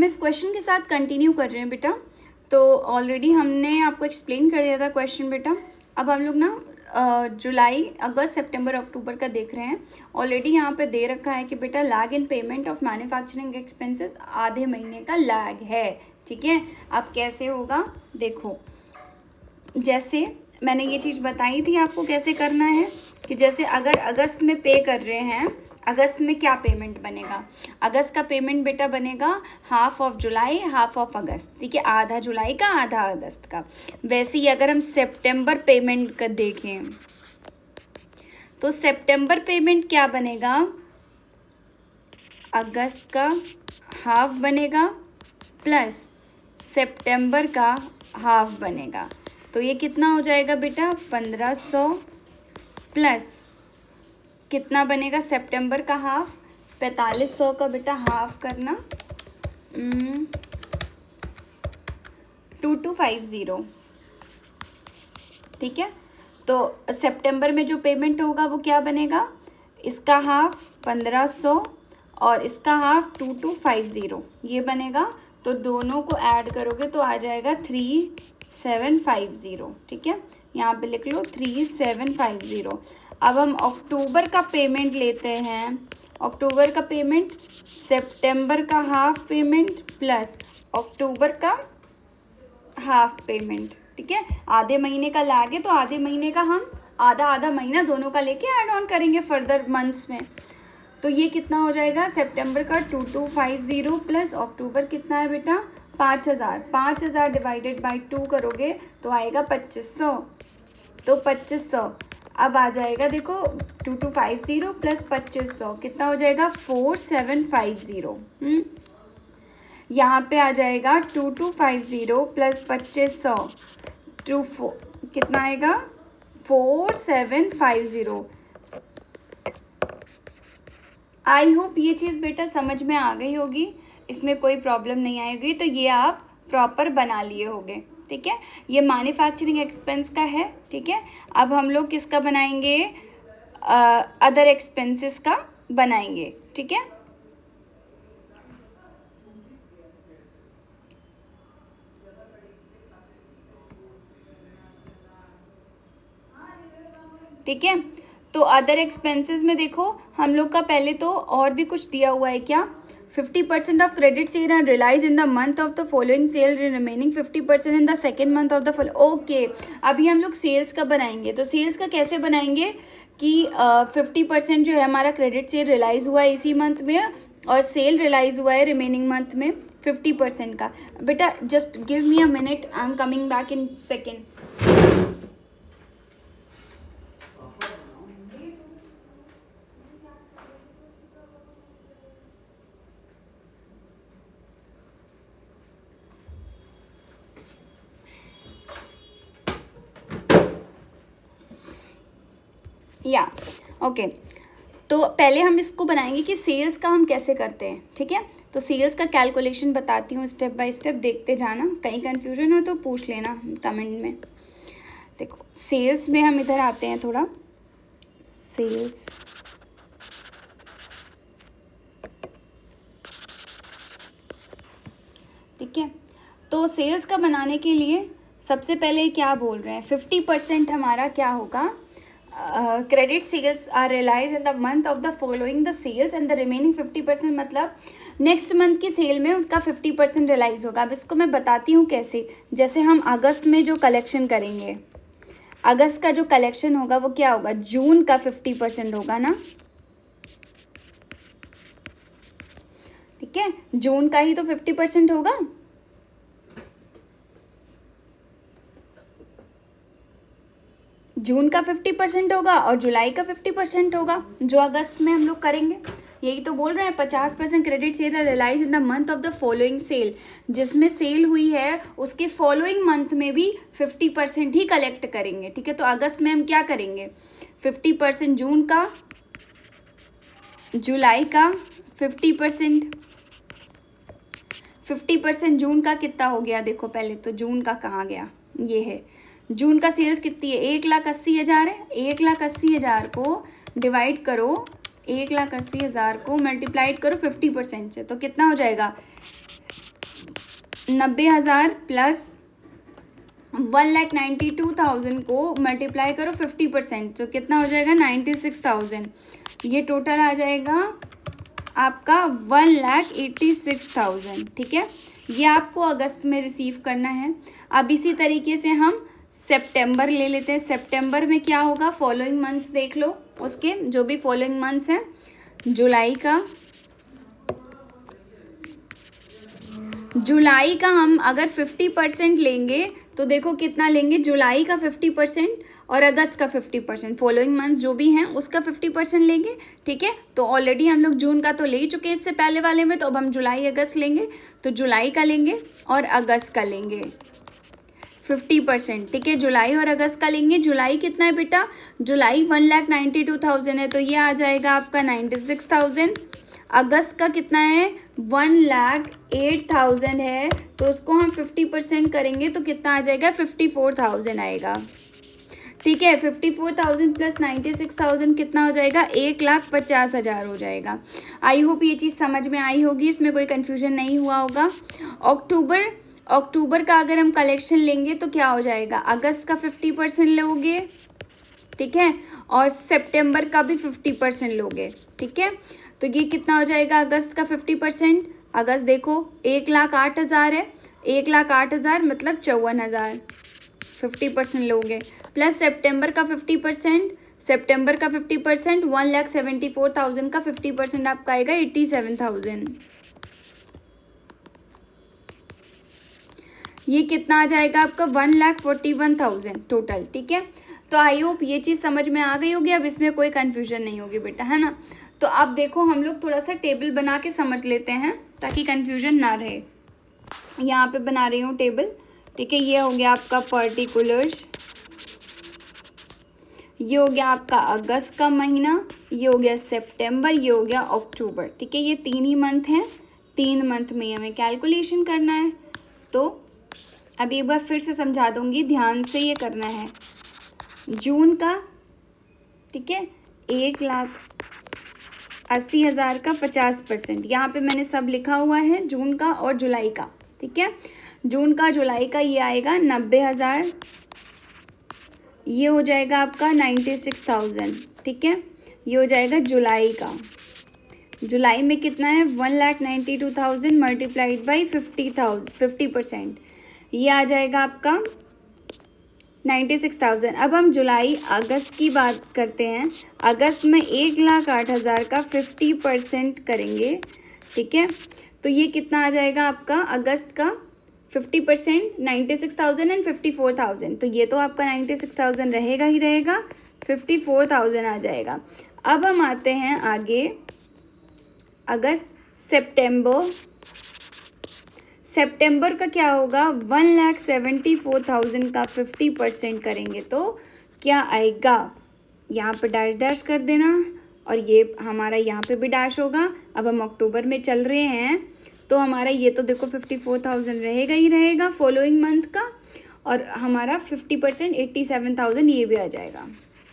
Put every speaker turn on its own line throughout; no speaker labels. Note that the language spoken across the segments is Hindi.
हम इस क्वेश्चन के साथ कंटिन्यू कर रहे हैं बेटा। तो ऑलरेडी हमने आपको एक्सप्लेन कर दिया था क्वेश्चन बेटा। अब हम लोग ना जुलाई, अगस्त, सितंबर, अक्टूबर का देख रहे हैं। ऑलरेडी यहाँ पे दे रखा है कि बेटा lag in payment of manufacturing expenses, आधे महीने का लैग है। ठीक है, अब कैसे होगा देखो, जैसे मैंने ये चीज़ बताई थी आपको कैसे करना है कि जैसे अगर अगस्त में पे कर रहे हैं, अगस्त में क्या पेमेंट बनेगा, अगस्त का पेमेंट बेटा बनेगा half of July half of अगस्त। ठीक है, आधा जुलाई का आधा अगस्त का। वैसे ही अगर हम सितंबर पेमेंट का देखें तो सितंबर पेमेंट क्या बनेगा, अगस्त का हाफ बनेगा प्लस सितंबर का हाफ बनेगा। तो ये कितना हो जाएगा बेटा, 1500 प्लस कितना बनेगा सितंबर का हाफ, 4500 का बेटा हाफ करना 2250। ठीक है, तो सितंबर में जो पेमेंट होगा वो क्या बनेगा, इसका हाफ 1500 और इसका हाफ 2250 ये बनेगा। तो दोनों को ऐड करोगे तो आ जाएगा 3750। ठीक है, यहाँ पे लिख लो 3750। अब हम अक्टूबर का पेमेंट लेते हैं। अक्टूबर का पेमेंट सितंबर का हाफ पेमेंट प्लस अक्टूबर का हाफ पेमेंट। ठीक है, आधे महीने का लैग है तो आधे महीने का हम आधा आधा महीना दोनों का लेके ऐड ऑन करेंगे फर्दर मंथ्स में। तो ये कितना हो जाएगा, सितंबर का 2250 प्लस अक्टूबर कितना है बेटा 5000। 5000 डिवाइडेड बाई 2 करोगे तो आएगा 2500। तो 2500 अब आ जाएगा देखो 2250 प्लस 2500 कितना हो जाएगा 4750। यहाँ पे आ जाएगा 2250 प्लस 2500 कितना आएगा 4750। आई होप ये चीज़ बेटा समझ में आ गई होगी, इसमें कोई प्रॉब्लम नहीं आएगी। तो ये आप प्रॉपर बना लिए होगे। ठीक है, ये मैन्युफैक्चरिंग एक्सपेंस का है। ठीक है, अब हम लोग किसका बनाएंगे, अदर एक्सपेंसेस का बनाएंगे। ठीक है, ठीक है। तो अदर एक्सपेंसेस में देखो हम लोग का पहले तो और भी कुछ दिया हुआ है क्या, 50% of credit sale are realise in the month of the following sale, remaining 50% in the second month of the follow. Okay, अभी हम लोग सेल्स का बनाएंगे। तो सेल्स का कैसे बनाएंगे कि 50% जो है हमारा क्रेडिट सेल रियलाइज हुआ है इसी मंथ में और सेल रियलाइज हुआ है रिमेनिंग मंथ में 50% का। बेटा just give me a minute, I am coming back in second. या ओके, तो पहले हम इसको बनाएंगे कि सेल्स का हम कैसे करते हैं। ठीक है, तो सेल्स का कैलकुलेशन बताती हूँ स्टेप बाय स्टेप, देखते जाना, कहीं कन्फ्यूजन हो तो पूछ लेना कमेंट में। देखो सेल्स में हम इधर आते हैं थोड़ा, सेल्स ठीक है। तो सेल्स का बनाने के लिए सबसे पहले क्या बोल रहे हैं, 50% हमारा क्या होगा, credit sales are realise in the month of the following the sales and the remaining 50% मतलब नेक्स्ट मंथ की सेल में उसका 50% रियलाइज होगा। अब इसको मैं बताती हूँ कैसे। जैसे हम अगस्त में जो कलेक्शन करेंगे, अगस्त का जो कलेक्शन होगा वो क्या होगा, जून का 50% होगा ना। ठीक है, जून का ही तो 50% होगा। जून का 50% होगा और जुलाई का 50% होगा जो अगस्त में हम लोग करेंगे। यही तो बोल रहे हैं 50% credit sale realise in the month of the following sale, जिसमें सेल हुई है उसके फॉलोइंग मंथ में भी 50% ही कलेक्ट करेंगे। ठीक है, तो अगस्त में हम क्या करेंगे, 50% जून का, जुलाई का 50% जून का कितना हो गया, देखो पहले तो जून का कहाँ गया, ये है जून का सेल्स कितनी है, 1,80,000 है। 1,80,000 को डिवाइड करो, 1,80,000 को मल्टीप्लाइड करो 50% से, तो कितना हो जाएगा 90,000 प्लस 1,92,000 को मल्टीप्लाई करो 50%, तो कितना हो जाएगा 96,000। ये टोटल आ जाएगा आपका 1,86,000। ठीक है, ये आपको अगस्त में रिसीव करना है। अब इसी तरीके से हम सितंबर ले लेते हैं। सितंबर में क्या होगा, फॉलोइंग मंथ्स देख लो, उसके जो भी फॉलोइंग मंथ्स हैं। जुलाई का हम अगर 50% लेंगे तो देखो कितना लेंगे, जुलाई का 50% और अगस्त का 50%, फॉलोइंग मंथ जो भी हैं उसका 50% लेंगे। ठीक है, तो ऑलरेडी हम लोग जून का तो ले ही चुके हैं इससे पहले वाले में, तो अब हम जुलाई अगस्त लेंगे, तो जुलाई का लेंगे और अगस्त का लेंगे 50%। ठीक है, जुलाई और अगस्त का लेंगे। जुलाई कितना है बेटा, जुलाई 1,92,000 है, तो ये आ जाएगा आपका 96,000। अगस्त का कितना है, 1,08,000 है, तो उसको हम 50% करेंगे तो कितना आ जाएगा, 54,000 आएगा। ठीक है, 54,000 प्लस 96,000 कितना हो जाएगा, 1,50,000 हो जाएगा। आई होप ये चीज़ समझ में आई होगी, इसमें कोई कन्फ्यूजन नहीं हुआ होगा। अक्टूबर का अगर हम कलेक्शन लेंगे तो क्या हो जाएगा, अगस्त का 50% लोगे, ठीक है, और सितंबर का भी 50% लोगे। ठीक है, तो ये कितना हो जाएगा, अगस्त का 50%, अगस्त देखो 1,08,000 है, 1,08,000 मतलब 54,000, 50% लोगे, प्लस सितंबर का 50%, सितंबर का 50% 1,74,000 का 50% आपका आएगा 87,000। ये कितना आ जाएगा आपका 1,41,000 टोटल। ठीक है, तो आई होप ये चीज़ समझ में आ गई होगी, अब इसमें कोई कन्फ्यूजन नहीं होगी बेटा, है ना। तो अब देखो हम लोग थोड़ा सा टेबल बना के समझ लेते हैं ताकि कन्फ्यूजन ना रहे। यहाँ पे बना रही हूँ टेबल। ठीक है, ये हो गया आपका पर्टिकुलर्स, ये हो गया आपका अगस्त का महीना, ये हो गया सितंबर, ये हो गया अक्टूबर। ठीक है, ये 3 ही मंथ हैं, 3 मंथ में हमें कैलकुलेशन करना है। तो अभी एक बार फिर से समझा दूंगी, ध्यान से ये करना है। जून का, ठीक है, 1,80,000 का 50%, यहाँ पे मैंने सब लिखा हुआ है, जून का और जुलाई का। ठीक है, जून का जुलाई का ये आएगा 90,000, ये हो जाएगा आपका 96,000। ठीक है, ये हो जाएगा जुलाई का। जुलाई में कितना है, 1,92,000 मल्टीप्लाइड बाई 50%, ये आ जाएगा आपका 96,000। अब हम जुलाई अगस्त की बात करते हैं। अगस्त में 1,08,000 का 50% करेंगे। ठीक है, तो ये कितना आ जाएगा आपका, अगस्त का 50% 96,000 एंड 54,000, तो ये तो आपका 96,000 रहेगा ही रहेगा, 54,000 आ जाएगा। अब हम आते हैं आगे, अगस्त सितंबर का क्या होगा, 1,74,000 का 50% करेंगे तो क्या आएगा, यहाँ पर डैश डैश कर देना, और ये हमारा यहाँ पे भी डैश होगा। अब हम अक्टूबर में चल रहे हैं, तो हमारा ये तो देखो 54,000 रहेगा ही रहेगा फॉलोइंग मंथ का, और हमारा 50% 87,000 ये भी आ जाएगा।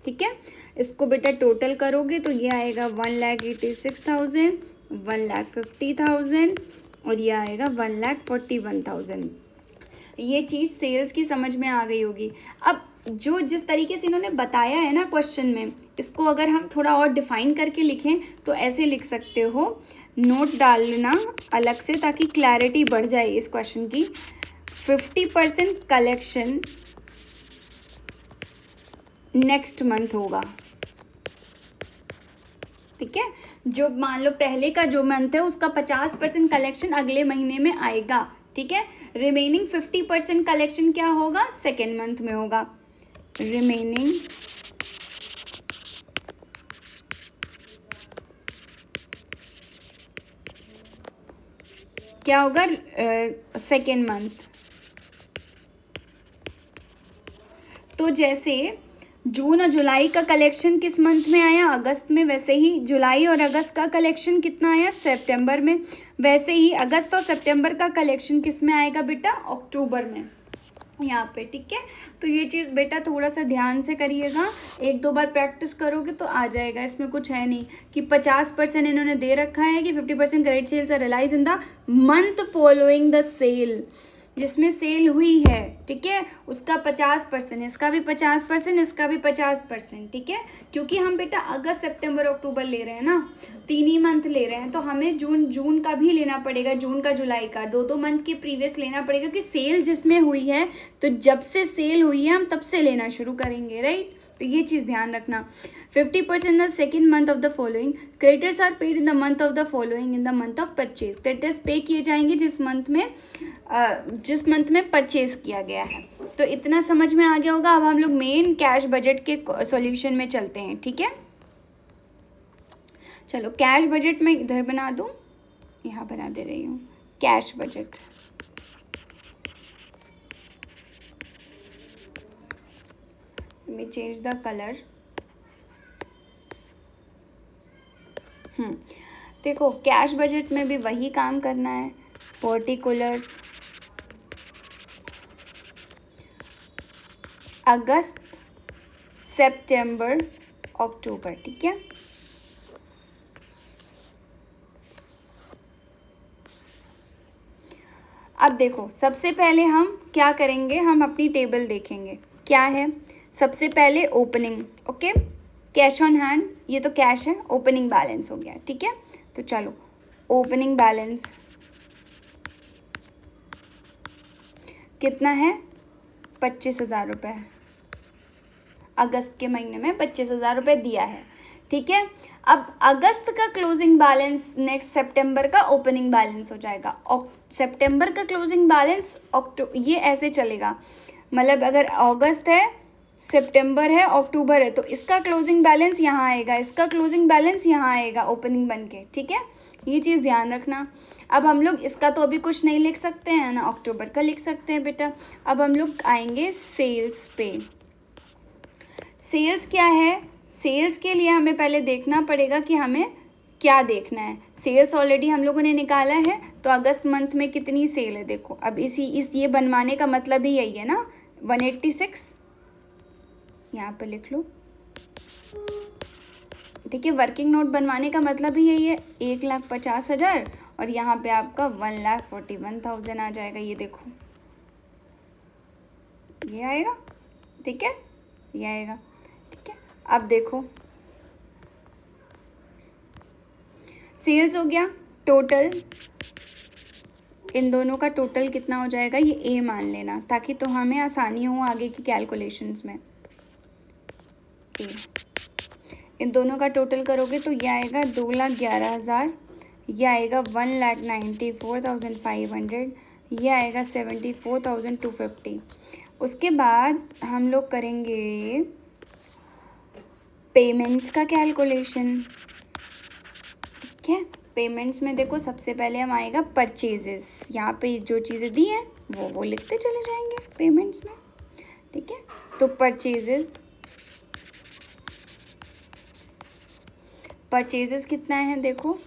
ठीक है, इसको बेटा टोटल करोगे तो ये आएगा 1,86,000, 1,50,000 और ये आएगा 1,41,000। ये चीज़ सेल्स की समझ में आ गई होगी। अब जो जिस तरीके से इन्होंने बताया है ना क्वेश्चन में, इसको अगर हम थोड़ा और डिफाइन करके लिखें तो ऐसे लिख सकते हो, नोट डालना अलग से ताकि क्लैरिटी बढ़ जाए इस क्वेश्चन की। 50% कलेक्शन नेक्स्ट मंथ होगा। ठीक है, जो मान लो पहले का जो मंथ है उसका 50% कलेक्शन अगले महीने में आएगा। ठीक है, रिमेनिंग 50% कलेक्शन क्या होगा, सेकेंड मंथ में होगा। रिमेनिंग क्या होगा, सेकेंड मंथ। तो जैसे जून और जुलाई का कलेक्शन किस मंथ में आया, अगस्त में, वैसे ही जुलाई और अगस्त का कलेक्शन कितना आया, सितंबर में। वैसे ही अगस्त और सितंबर का कलेक्शन किस में आएगा बेटा, अक्टूबर में। यहाँ पे, ठीक है। तो ये चीज़ बेटा थोड़ा सा ध्यान से करिएगा, 1-2 बार प्रैक्टिस करोगे तो आ जाएगा। इसमें कुछ है नहीं कि 50% इन्होंने दे रखा है कि 50% credit sales are realise in the month following the sale, जिसमें सेल हुई है, ठीक है, उसका 50%, इसका भी 50%, इसका भी 50%, ठीक है। क्योंकि हम बेटा अगस्त सितंबर अक्टूबर ले रहे हैं ना, 3 ही मंथ ले रहे हैं, तो हमें जून का भी लेना पड़ेगा, जून का जुलाई का 2-2 मंथ के प्रीवियस लेना पड़ेगा कि सेल जिसमें हुई है, तो जब से सेल हुई है हम तब से लेना शुरू करेंगे, राइट। तो ये चीज़ ध्यान रखना। 50% the second month of the following, creditors are paid in the month of the following in the month of purchase. Creditors pay किए जाएंगे जिस मंथ में परचेज किया गया है। तो इतना समझ में आ गया होगा। अब हम लोग मेन कैश बजट के सॉल्यूशन में चलते हैं, ठीक है। चलो कैश बजट में इधर बना दूँ, यहाँ बना दे रही हूँ कैश बजट। मैं चेंज द कलर। देखो कैश बजट में भी वही काम करना है, पर्टिकुलर्स अगस्त सितंबर अक्टूबर, ठीक है। अब देखो सबसे पहले हम क्या करेंगे, हम अपनी टेबल देखेंगे क्या है। सबसे पहले opening, okay, cash on hand, ये तो कैश है, ओपनिंग बैलेंस हो गया, ठीक है। तो चलो ओपनिंग बैलेंस कितना है, 25,000 रुपये। अगस्त के महीने में 25,000 रुपये दिया है, ठीक है। अब अगस्त का क्लोजिंग बैलेंस नेक्स्ट सितंबर का ओपनिंग बैलेंस हो जाएगा। सितंबर का क्लोजिंग बैलेंस ये ऐसे चलेगा, मतलब अगर अगस्त है, सितंबर है, अक्टूबर है, तो इसका क्लोजिंग बैलेंस यहाँ आएगा, इसका क्लोजिंग बैलेंस यहाँ आएगा ओपनिंग बन के, ठीक है। ये चीज़ ध्यान रखना। अब हम लोग इसका तो अभी कुछ नहीं लिख सकते हैं ना, अक्टूबर का लिख सकते हैं बेटा। अब हम लोग आएंगे सेल्स पे। सेल्स क्या है, सेल्स के लिए हमें पहले देखना पड़ेगा कि हमें क्या देखना है। सेल्स ऑलरेडी हम लोगों ने निकाला है, तो अगस्त मंथ में कितनी सेल है देखो। अब ये बनवाने का मतलब ही यही है ना, 186 यहाँ पे लिख लो, ठीक है। वर्किंग नोट बनवाने का मतलब ही यही है, 1,50,000 और यहाँ पे आपका 1,41,000 आ जाएगा। ये देखो ये आएगा, ठीक है, ये आएगा, ठीक है। अब देखो सेल्स हो गया, टोटल इन दोनों का टोटल कितना हो जाएगा, ये ए मान लेना ताकि तो हमें आसानी हो आगे की कैलकुलेशंस में। ए इन दोनों का टोटल करोगे तो ये आएगा 2,11,000, ये आएगा 1,94,500, ये आएगा 74,250। उसके बाद हम लोग करेंगे पेमेंट्स का कैलकुलेशन, ठीक है। पेमेंट्स में देखो सबसे पहले हम आएगा परचेजेस, यहाँ पे जो चीज़ें दी हैं वो लिखते चले जाएंगे पेमेंट्स में, ठीक है। तो परचेजेस कितना है देखो,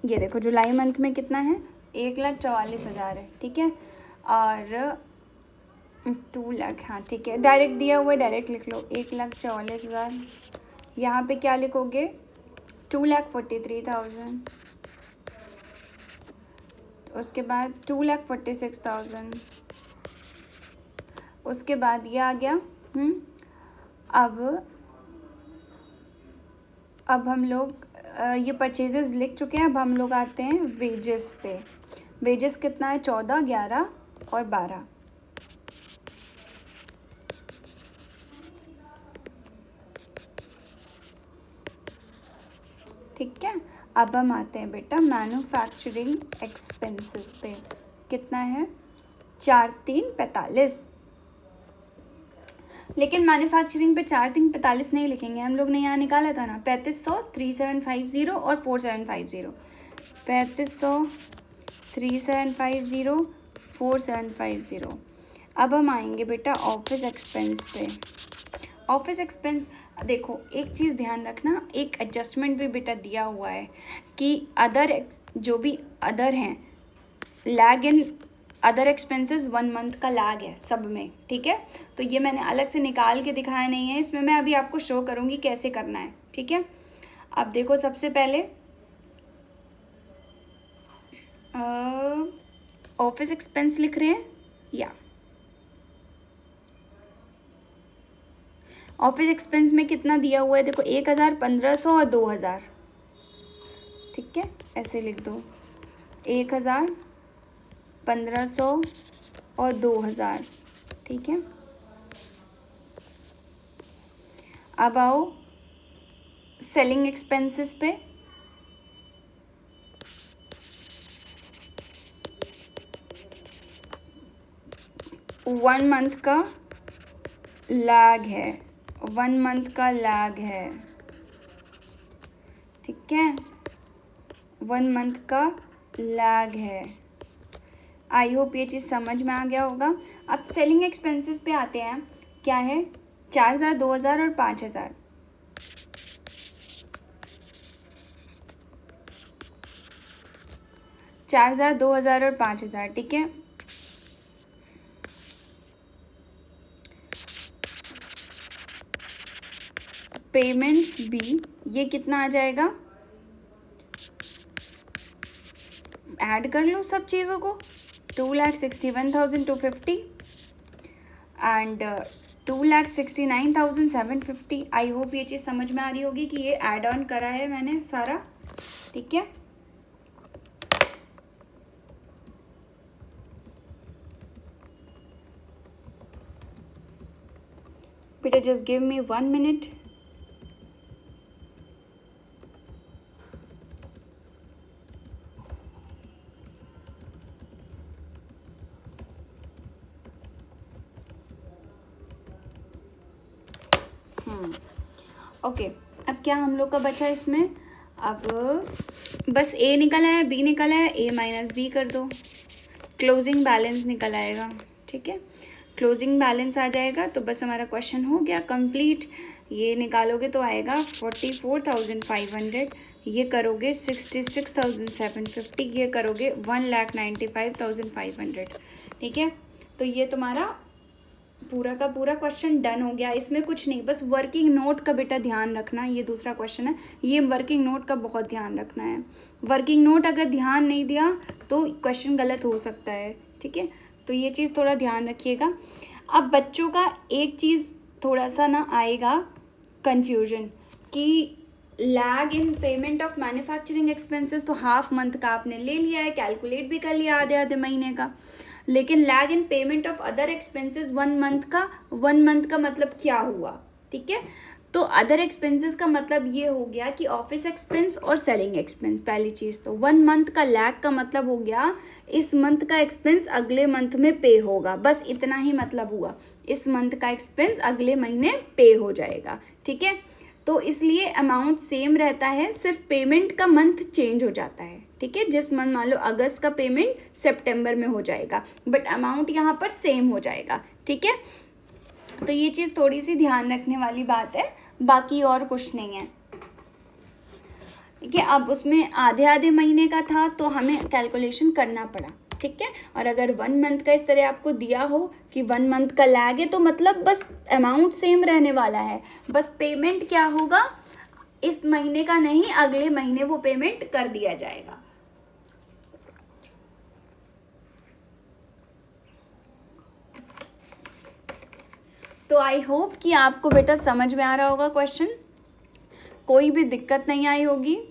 ये देखो जुलाई मंथ में कितना है, 1,44,000 है, ठीक है। और 2 लाख, हाँ ठीक है, डायरेक्ट दिया हुआ है, डायरेक्ट लिख लो 1,44,000। यहाँ पे क्या लिखोगे, 2,43,000, उसके बाद 2,46,000, उसके बाद ये आ गया। अब हम लोग ये परचेजेस लिख चुके हैं। अब हम लोग आते हैं वेजेस पे। वेजेस कितना है, 14, 11 और 12, ठीक है। अब हम आते हैं बेटा मैन्युफैक्चरिंग एक्सपेंसेस पे, कितना है, 4,345। लेकिन मैन्युफैक्चरिंग पे 4,345 नहीं लिखेंगे, हम लोग ने यहाँ निकाला था ना 3,500, 3,750 और 4,750, 3,500, 3,750, 4,750। अब हम आएंगे बेटा ऑफिस एक्सपेंस पे। ऑफिस एक्सपेंस देखो, एक चीज़ ध्यान रखना, एक एडजस्टमेंट भी बेटा दिया हुआ है कि जो भी अदर हैं, lag in other expenses 1 month का लैग है सब में, ठीक है। तो ये मैंने अलग से निकाल के दिखाया नहीं है, इसमें मैं अभी आपको शो करूँगी कैसे करना है, ठीक है। अब देखो सबसे पहले ऑफिस एक्सपेंस लिख रहे हैं, या ऑफिस एक्सपेंस में कितना दिया हुआ है, देखो 1000, 1500 और 2000, ठीक है। ऐसे लिख दो 1000, 1500 और 2000, ठीक है। अब आओ सेलिंग एक्सपेंसेस पे, वन मंथ का लैग है, 1 मंथ का लैग है, ठीक है। 1 मंथ का लैग है। आई होप ये चीज़ समझ में आ गया होगा। अब सेलिंग एक्सपेंसेस पे आते हैं, क्या है, 4000, 2000 और 5000। 4000, 2000 और 5000, ठीक है। पेमेंट्स बी, ये कितना आ जाएगा, ऐड कर लो सब चीज़ों को, 2,61,250 एंड 2,69,750। आई होप ये चीज़ समझ में आ रही होगी कि ये ऐड ऑन करा है मैंने सारा, ठीक है। बेटा just give me 1 minute. Okay, अब क्या हम लोग का बचा इसमें, अब बस ए निकला है, बी निकला है, ए माइनस बी कर दो, क्लोजिंग बैलेंस निकल आएगा, ठीक है। क्लोजिंग बैलेंस आ जाएगा तो बस हमारा क्वेश्चन हो गया कंप्लीट। ये निकालोगे तो आएगा 44,500, ये करोगे 66,750, ये करोगे 1,95,500, ठीक है। तो ये तुम्हारा पूरा का पूरा क्वेश्चन डन हो गया। इसमें कुछ नहीं, बस वर्किंग नोट का बेटा ध्यान रखना, ये दूसरा क्वेश्चन है, ये वर्किंग नोट का बहुत ध्यान रखना है। वर्किंग नोट अगर ध्यान नहीं दिया तो क्वेश्चन गलत हो सकता है, ठीक है। तो ये चीज़ थोड़ा ध्यान रखिएगा। अब बच्चों का एक चीज़ थोड़ा सा ना आएगा कन्फ्यूजन कि lag in payment of manufacturing expenses, तो हाफ मंथ का आपने ले लिया है, कैलकुलेट भी कर लिया आधे आधे महीने का, लेकिन lag in payment of other expenses 1 month का, 1 मंथ का मतलब क्या हुआ, ठीक है। तो अदर एक्सपेंसेस का मतलब ये हो गया कि ऑफिस एक्सपेंस और सेलिंग एक्सपेंस, पहली चीज़ तो 1 मंथ का लैग का मतलब हो गया इस मंथ का एक्सपेंस अगले मंथ में पे होगा, बस इतना ही मतलब हुआ, इस मंथ का एक्सपेंस अगले महीने पे हो जाएगा, ठीक है। तो इसलिए अमाउंट सेम रहता है, सिर्फ पेमेंट का मंथ चेंज हो जाता है, ठीक है। जिस मंथ मान लो अगस्त का पेमेंट सितंबर में हो जाएगा, बट अमाउंट यहाँ पर सेम हो जाएगा, ठीक है। तो ये चीज़ थोड़ी सी ध्यान रखने वाली बात है, बाकी और कुछ नहीं है, ठीक है। अब उसमें आधे आधे महीने का था तो हमें कैलकुलेशन करना पड़ा, ठीक है। और अगर 1 मंथ का इस तरह आपको दिया हो कि 1 मंथ का लैग है तो मतलब बस अमाउंट सेम रहने वाला है, बस पेमेंट क्या होगा, इस महीने का नहीं अगले महीने वो पेमेंट कर दिया जाएगा। तो आई होप कि आपको बेटा समझ में आ रहा होगा क्वेश्चन, कोई भी दिक्कत नहीं आई होगी।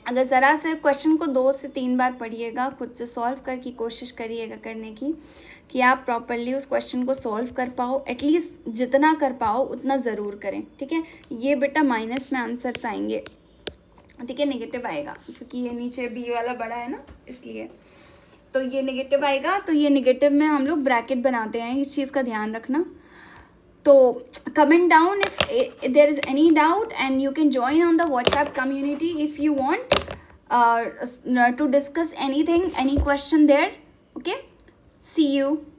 अगर ज़रा से क्वेश्चन को 2 से 3 बार पढ़िएगा, खुद से सॉल्व करके कोशिश करिएगा करने की कि आप प्रॉपरली उस क्वेश्चन को सॉल्व कर पाओ, एटलीस्ट जितना कर पाओ उतना ज़रूर करें, ठीक है। ये बेटा माइनस में आंसर्स आएंगे, ठीक है, नेगेटिव आएगा क्योंकि ये नीचे बी वाला बड़ा है ना, इसलिए तो ये नेगेटिव आएगा। तो ये नेगेटिव में हम लोग ब्रैकेट बनाते हैं, इस चीज़ का ध्यान रखना। तो comment down if there is any doubt and you can join on the WhatsApp community if you want to discuss anything, any question there, okay. See you.